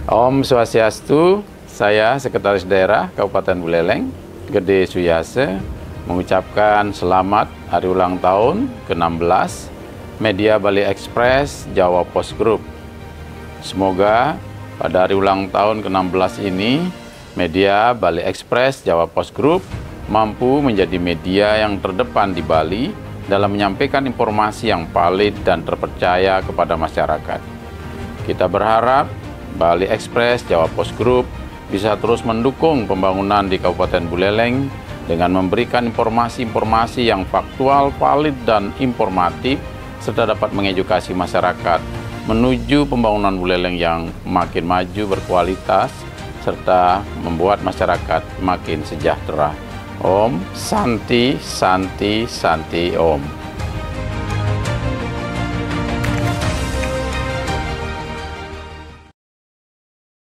Om Swastiastu, saya Sekretaris Daerah Kabupaten Buleleng, Gede Suyase, mengucapkan selamat hari ulang tahun ke-16 Media Bali Express Jawa Post Group. Semoga pada hari ulang tahun ke-16 ini, Media Bali Express Jawa Post Group mampu menjadi media yang terdepan di Bali dalam menyampaikan informasi yang valid dan terpercaya kepada masyarakat. Kita berharap Bali Express Jawa Post Group bisa terus mendukung pembangunan di Kabupaten Buleleng dengan memberikan informasi-informasi yang faktual, valid, dan informatif, serta dapat mengedukasi masyarakat menuju pembangunan Buleleng yang makin maju, berkualitas, serta membuat masyarakat makin sejahtera. Om Santi Santi Santi Om.